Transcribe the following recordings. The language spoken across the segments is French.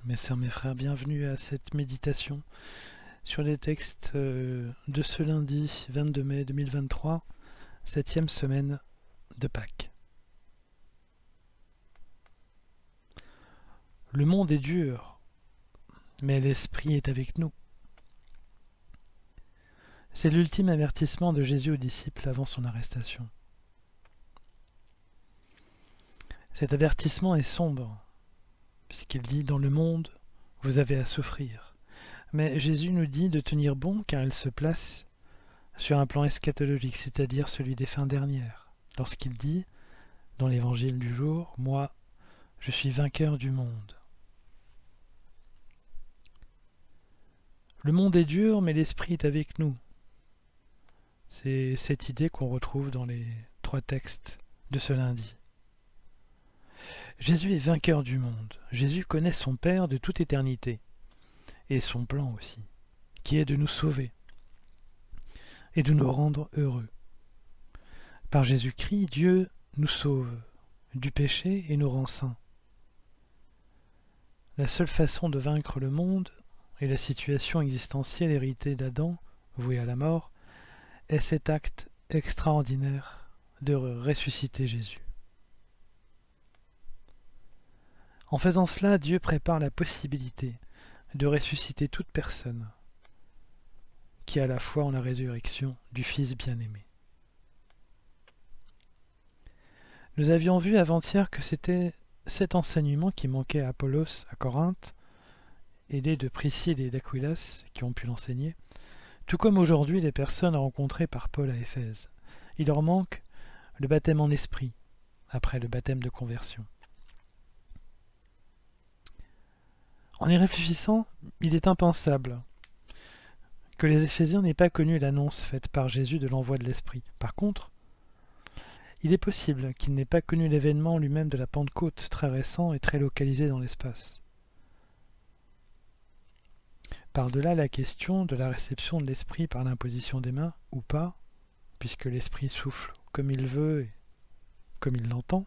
Mes sœurs, mes frères, bienvenue à cette méditation sur les textes de ce lundi 22 mai 2023, 7e semaine de Pâques. Le monde est dur, mais l'Esprit est avec nous. C'est l'ultime avertissement de Jésus aux disciples avant son arrestation. Cet avertissement est sombre, puisqu'il dit « Dans le monde, vous avez à souffrir ». Mais Jésus nous dit de tenir bon car il se place sur un plan eschatologique, c'est-à-dire celui des fins dernières, lorsqu'il dit, dans l'évangile du jour, « Moi, je suis vainqueur du monde ». Le monde est dur, mais l'Esprit est avec nous. C'est cette idée qu'on retrouve dans les 3 textes de ce lundi. Jésus est vainqueur du monde. Jésus connaît son Père de toute éternité, et son plan aussi, qui est de nous sauver et de nous rendre heureux. Par Jésus-Christ, Dieu nous sauve du péché et nous rend saints. La seule façon de vaincre le monde et la situation existentielle héritée d'Adam, vouée à la mort, est cet acte extraordinaire de ressusciter Jésus. En faisant cela, Dieu prépare la possibilité de ressusciter toute personne qui a la foi en la résurrection du Fils bien-aimé. Nous avions vu avant-hier que c'était cet enseignement qui manquait à Apollos à Corinthe, aidé de Priscille et d'Aquilas qui ont pu l'enseigner, tout comme aujourd'hui les personnes rencontrées par Paul à Éphèse. Il leur manque le baptême en esprit, après le baptême de conversion. En y réfléchissant, il est impensable que les Éphésiens n'aient pas connu l'annonce faite par Jésus de l'envoi de l'Esprit. Par contre, il est possible qu'ils n'aient pas connu l'événement lui-même de la Pentecôte, très récent et très localisé dans l'espace. Par-delà la question de la réception de l'Esprit par l'imposition des mains, ou pas, puisque l'Esprit souffle comme il veut et comme il l'entend,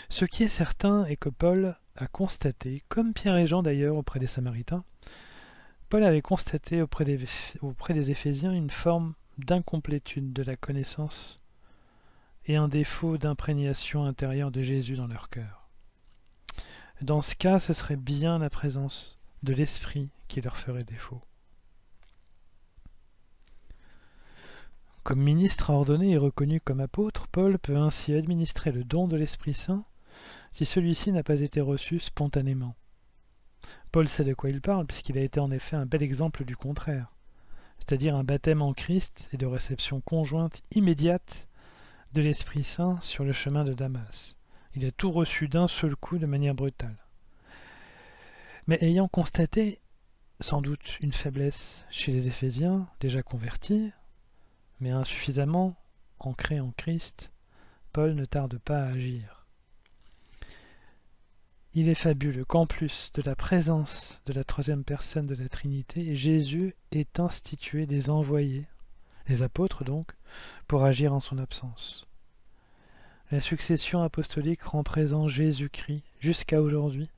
ce qui est certain est que Paul a constaté, comme Pierre et Jean d'ailleurs auprès des Samaritains, Paul avait constaté auprès des Éphésiens une forme d'incomplétude de la connaissance et un défaut d'imprégnation intérieure de Jésus dans leur cœur. Dans ce cas, ce serait bien la présence de l'Esprit qui leur ferait défaut. Comme ministre ordonné et reconnu comme apôtre, Paul peut ainsi administrer le don de l'Esprit Saint si celui-ci n'a pas été reçu spontanément. Paul sait de quoi il parle, puisqu'il a été en effet un bel exemple du contraire, c'est-à-dire un baptême en Christ et de réception conjointe immédiate de l'Esprit Saint sur le chemin de Damas. Il a tout reçu d'un seul coup de manière brutale. Mais ayant constaté sans doute une faiblesse chez les Éphésiens, déjà convertis, mais insuffisamment ancrés en Christ, Paul ne tarde pas à agir. Il est fabuleux qu'en plus de la présence de la troisième personne de la Trinité, Jésus ait institué des envoyés, les apôtres donc, pour agir en son absence. La succession apostolique rend présent Jésus-Christ jusqu'à aujourd'hui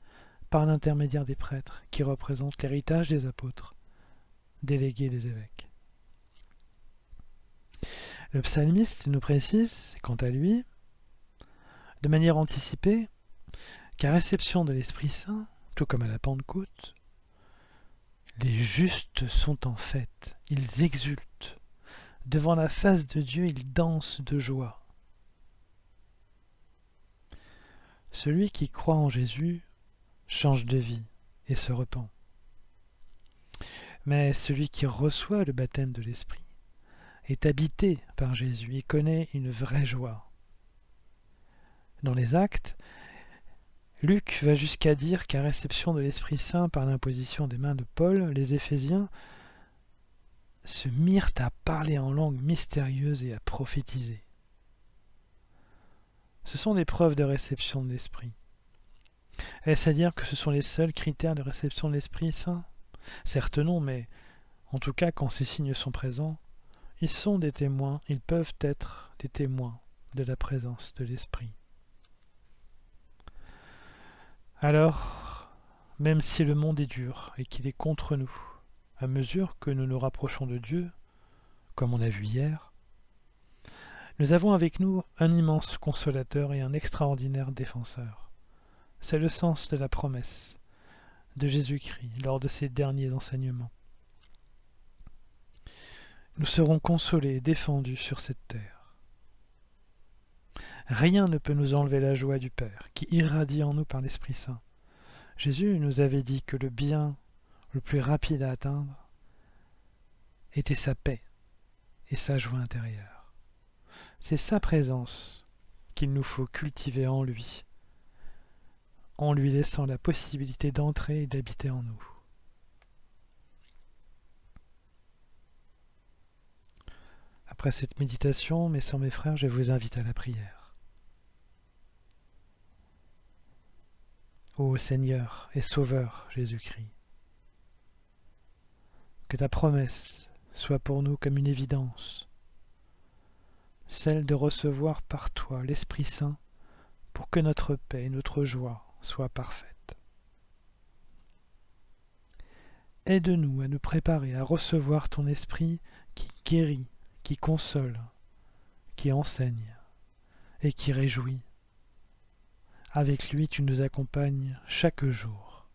par l'intermédiaire des prêtres qui représentent l'héritage des apôtres, délégués des évêques. Le psalmiste nous précise, quant à lui, de manière anticipée, qu'à réception de l'Esprit Saint, tout comme à la Pentecôte, les justes sont en fête, ils exultent. Devant la face de Dieu, ils dansent de joie. Celui qui croit en Jésus change de vie et se repent. Mais celui qui reçoit le baptême de l'Esprit est habité par Jésus et connaît une vraie joie. Dans les Actes, Luc va jusqu'à dire qu'à réception de l'Esprit Saint par l'imposition des mains de Paul, les Éphésiens se mirent à parler en langue mystérieuse et à prophétiser. Ce sont des preuves de réception de l'Esprit. Est-ce à dire que ce sont les seuls critères de réception de l'Esprit Saint ? Certes non, mais en tout cas, quand ces signes sont présents, ils sont des témoins, ils peuvent être des témoins de la présence de l'Esprit. Alors, même si le monde est dur et qu'il est contre nous, à mesure que nous nous rapprochons de Dieu, comme on a vu hier, nous avons avec nous un immense consolateur et un extraordinaire défenseur. C'est le sens de la promesse de Jésus-Christ lors de ses derniers enseignements. Nous serons consolés et défendus sur cette terre. Rien ne peut nous enlever la joie du Père, qui irradie en nous par l'Esprit Saint. Jésus nous avait dit que le bien le plus rapide à atteindre était sa paix et sa joie intérieure. C'est sa présence qu'il nous faut cultiver en lui laissant la possibilité d'entrer et d'habiter en nous. Après cette méditation, mes sœurs, mes frères, je vous invite à la prière. Ô Seigneur et Sauveur Jésus-Christ, que ta promesse soit pour nous comme une évidence, celle de recevoir par toi l'Esprit Saint pour que notre paix et notre joie soient parfaites. Aide-nous à nous préparer à recevoir ton Esprit qui guérit, qui console, qui enseigne et qui réjouit. Avec lui, tu nous accompagnes chaque jour.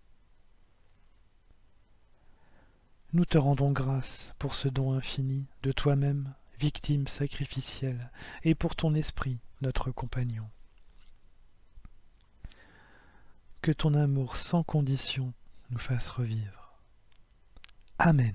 Nous te rendons grâce pour ce don infini de toi-même, victime sacrificielle, et pour ton Esprit, notre compagnon. Que ton amour sans condition nous fasse revivre. Amen.